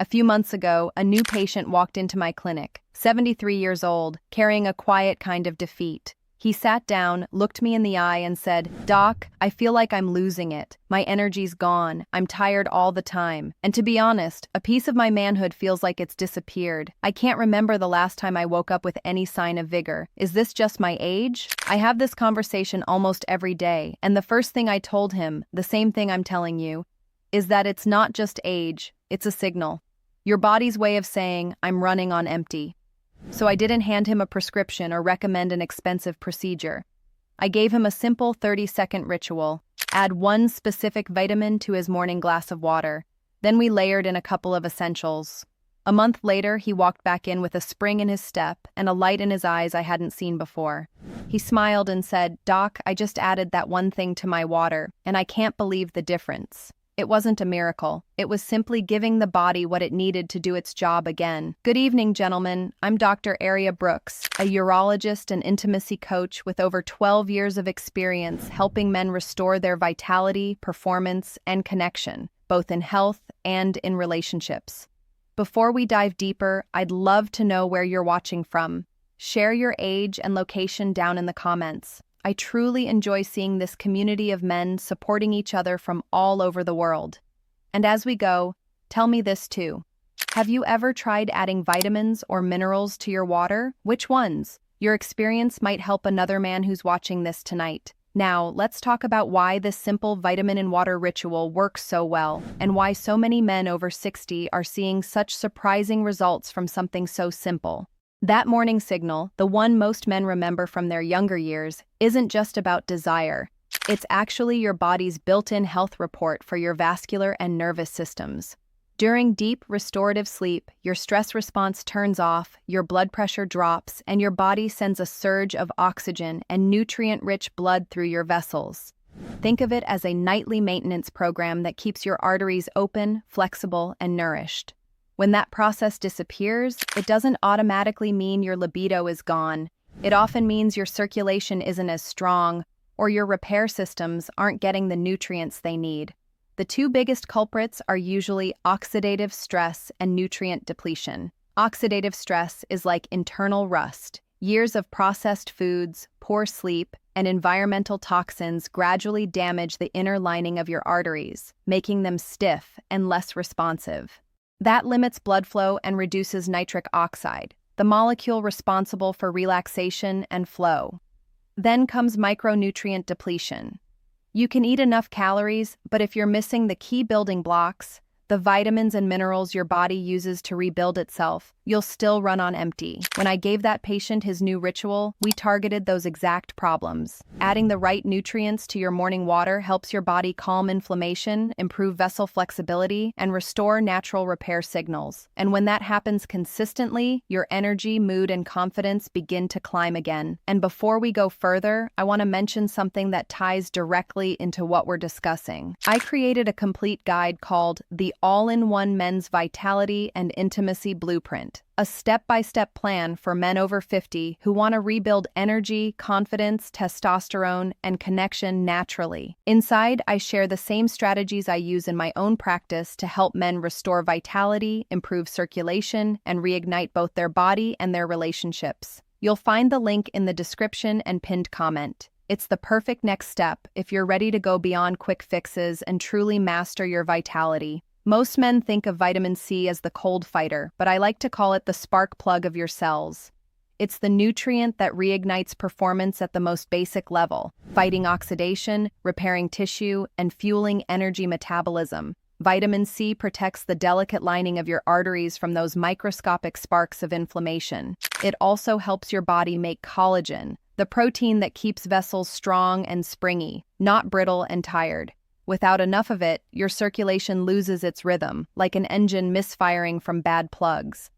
A few months ago, a new patient walked into my clinic, 73 years old, carrying a quiet kind of defeat. He sat down, looked me in the eye, and said, "Doc, I feel like I'm losing it. My energy's gone. I'm tired all the time. And to be honest, a piece of my manhood feels like it's disappeared. I can't remember the last time I woke up with any sign of vigor. Is this just my age?" I have this conversation almost every day, and the first thing I told him, the same thing I'm telling you, is that it's not just age, it's a signal. Your body's way of saying, "I'm running on empty." So I didn't hand him a prescription or recommend an expensive procedure. I gave him a simple 30-second ritual. Add one specific vitamin to his morning glass of water. Then we layered in a couple of essentials. A month later, he walked back in with a spring in his step and a light in his eyes I hadn't seen before. He smiled and said, "Doc, I just added that one thing to my water, and I can't believe the difference." It wasn't a miracle. It was simply giving the body what it needed to do its job again. Good evening, gentlemen. I'm Dr. Aria Brooks, a urologist and intimacy coach with over 12 years of experience helping men restore their vitality, performance, and connection, both in health and in relationships. Before we dive deeper, I'd love to know where you're watching from. Share your age and location down in the comments. I truly enjoy seeing this community of men supporting each other from all over the world. And as we go, tell me this too. Have you ever tried adding vitamins or minerals to your water? Which ones? Your experience might help another man who's watching this tonight. Now, let's talk about why this simple vitamin and water ritual works so well, and why so many men over 60 are seeing such surprising results from something so simple. That morning signal, the one most men remember from their younger years, isn't just about desire. It's actually your body's built-in health report for your vascular and nervous systems. During deep, restorative sleep, your stress response turns off, your blood pressure drops, and your body sends a surge of oxygen and nutrient-rich blood through your vessels. Think of it as a nightly maintenance program that keeps your arteries open, flexible, and nourished. When that process disappears, it doesn't automatically mean your libido is gone. It often means your circulation isn't as strong, or your repair systems aren't getting the nutrients they need. The two biggest culprits are usually oxidative stress and nutrient depletion. Oxidative stress is like internal rust. Years of processed foods, poor sleep, and environmental toxins gradually damage the inner lining of your arteries, making them stiff and less responsive. That limits blood flow and reduces nitric oxide, the molecule responsible for relaxation and flow. Then comes micronutrient depletion. You can eat enough calories, but if you're missing the key building blocks, the vitamins and minerals your body uses to rebuild itself, you'll still run on empty. When I gave that patient his new ritual, we targeted those exact problems. Adding the right nutrients to your morning water helps your body calm inflammation, improve vessel flexibility, and restore natural repair signals. And when that happens consistently, your energy, mood, and confidence begin to climb again. And before we go further, I want to mention something that ties directly into what we're discussing. I created a complete guide called The All-in-One Men's Vitality and Intimacy Blueprint, a step-by-step plan for men over 50 who want to rebuild energy, confidence, testosterone, and connection naturally. Inside, I share the same strategies I use in my own practice to help men restore vitality, improve circulation, and reignite both their body and their relationships. You'll find the link in the description and pinned comment. It's the perfect next step if you're ready to go beyond quick fixes and truly master your vitality. Most men think of vitamin C as the cold fighter, but I like to call it the spark plug of your cells. It's the nutrient that reignites performance at the most basic level, fighting oxidation, repairing tissue, and fueling energy metabolism. Vitamin C protects the delicate lining of your arteries from those microscopic sparks of inflammation. It also helps your body make collagen, the protein that keeps vessels strong and springy, not brittle and tired. Without enough of it, your circulation loses its rhythm, like an engine misfiring from bad plugs.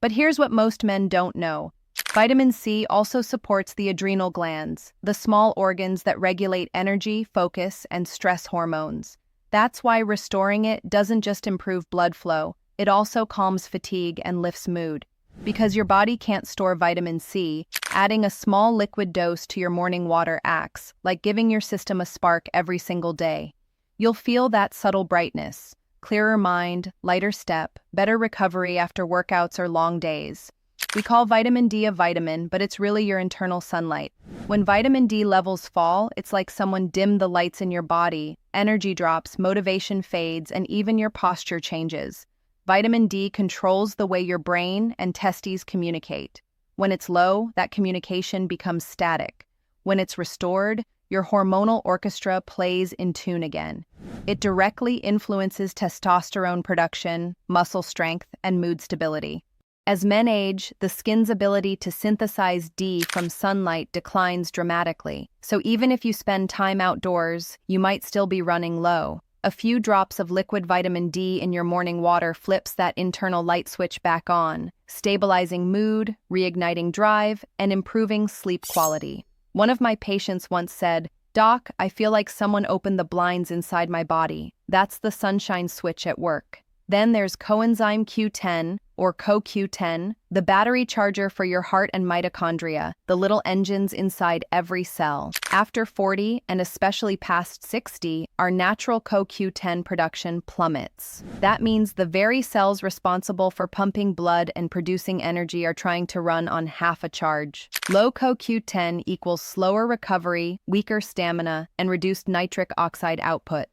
But here's what most men don't know. Vitamin C also supports the adrenal glands, the small organs that regulate energy, focus, and stress hormones. That's why restoring it doesn't just improve blood flow, it also calms fatigue and lifts mood. Because your body can't store vitamin C, adding a small liquid dose to your morning water acts like giving your system a spark every single day. You'll feel that subtle brightness, clearer mind, lighter step, better recovery after workouts or long days. We call vitamin D a vitamin, but it's really your internal sunlight. When vitamin D levels fall, it's like someone dimmed the lights in your body, energy drops, motivation fades, and even your posture changes. Vitamin D controls the way your brain and testes communicate. When it's low, that communication becomes static. When it's restored, your hormonal orchestra plays in tune again. It directly influences testosterone production, muscle strength, and mood stability. As men age, the skin's ability to synthesize D from sunlight declines dramatically. So even if you spend time outdoors, you might still be running low. A few drops of liquid vitamin D in your morning water flips that internal light switch back on, stabilizing mood, reigniting drive, and improving sleep quality. One of my patients once said, "Doc, I feel like someone opened the blinds inside my body. That's the sunshine switch at work." Then there's coenzyme Q10, or CoQ10, the battery charger for your heart and mitochondria, the little engines inside every cell. After 40, and especially past 60, our natural CoQ10 production plummets. That means the very cells responsible for pumping blood and producing energy are trying to run on half a charge. Low CoQ10 equals slower recovery, weaker stamina, and reduced nitric oxide output.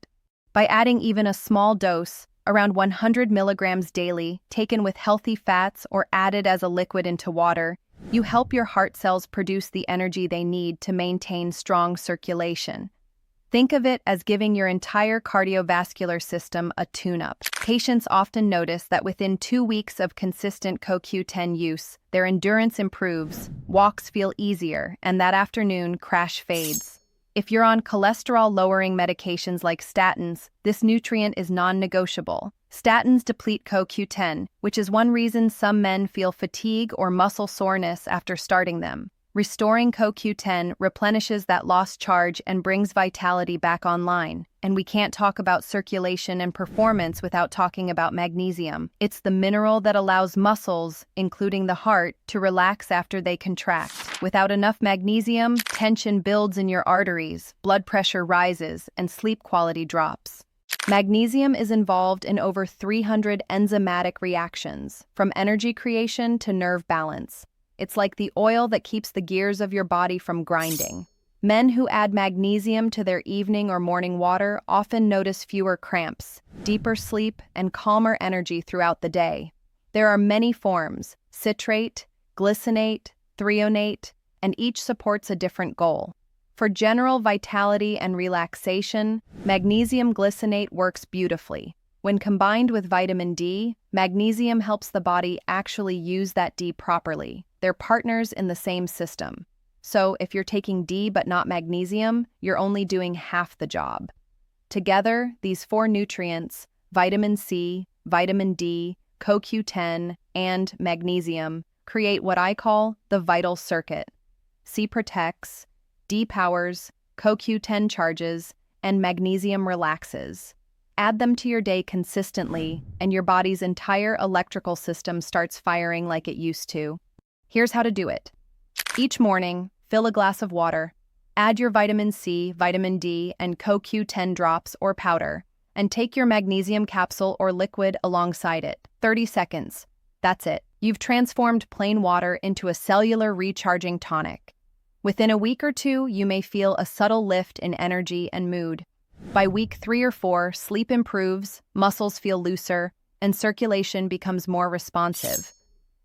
By adding even a small dose, around 100 milligrams daily, taken with healthy fats or added as a liquid into water, you help your heart cells produce the energy they need to maintain strong circulation. Think of it as giving your entire cardiovascular system a tune-up. Patients often notice that within 2 weeks of consistent CoQ10 use, their endurance improves, walks feel easier, and that afternoon crash fades. If you're on cholesterol-lowering medications like statins, this nutrient is non-negotiable. Statins deplete CoQ10, which is one reason some men feel fatigue or muscle soreness after starting them. Restoring CoQ10 replenishes that lost charge and brings vitality back online. And we can't talk about circulation and performance without talking about magnesium. It's the mineral that allows muscles, including the heart, to relax after they contract. Without enough magnesium, tension builds in your arteries, blood pressure rises, and sleep quality drops. Magnesium is involved in over 300 enzymatic reactions, from energy creation to nerve balance. It's like the oil that keeps the gears of your body from grinding. Men who add magnesium to their evening or morning water often notice fewer cramps, deeper sleep, and calmer energy throughout the day. There are many forms: citrate, glycinate, threonate, and each supports a different goal. For general vitality and relaxation, magnesium glycinate works beautifully. When combined with vitamin D, magnesium helps the body actually use that D properly. They're partners in the same system. So if you're taking D but not magnesium, you're only doing half the job. Together, these 4 nutrients, vitamin C, vitamin D, CoQ10, and magnesium, create what I call the vital circuit. C protects, D powers, CoQ10 charges, and magnesium relaxes. Add them to your day consistently, and your body's entire electrical system starts firing like it used to. Here's how to do it. Each morning, fill a glass of water, add your vitamin C, vitamin D, and CoQ10 drops or powder, and take your magnesium capsule or liquid alongside it. 30 seconds. That's it. You've transformed plain water into a cellular recharging tonic. Within a week or 2, you may feel a subtle lift in energy and mood. By week 3 or 4, sleep improves, muscles feel looser, and circulation becomes more responsive.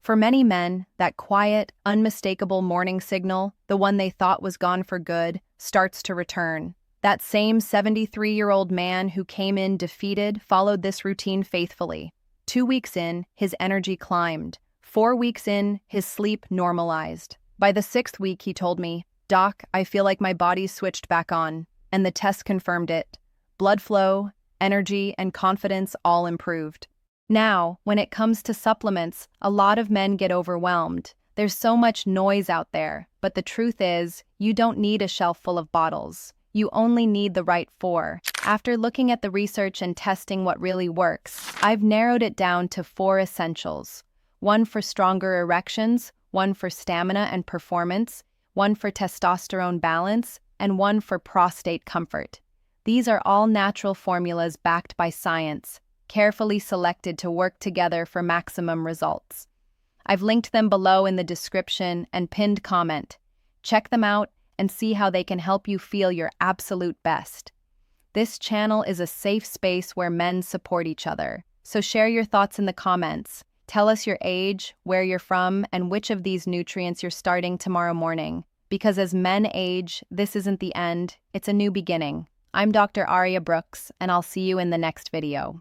For many men, that quiet, unmistakable morning signal, the one they thought was gone for good, starts to return. That same 73-year-old man who came in defeated followed this routine faithfully. 2 weeks in, his energy climbed. 4 weeks in, his sleep normalized. By the 6th week, he told me, "Doc, I feel like my body's switched back on." And the test confirmed it. Blood flow, energy, and confidence all improved. Now, when it comes to supplements, a lot of men get overwhelmed. There's so much noise out there, but the truth is, you don't need a shelf full of bottles. You only need the right 4. After looking at the research and testing what really works, I've narrowed it down to 4 essentials. 1 for stronger erections, 1 for stamina and performance, 1 for testosterone balance, and 1 for prostate comfort. These are all natural formulas backed by science. carefully selected to work together for maximum results. I've linked them below in the description and pinned comment. Check them out and see how they can help you feel your absolute best. This channel is a safe space where men support each other, so share your thoughts in the comments. Tell us your age, where you're from, and which of these nutrients you're starting tomorrow morning. Because as men age, this isn't the end, it's a new beginning. I'm Dr. Aria Brooks, and I'll see you in the next video.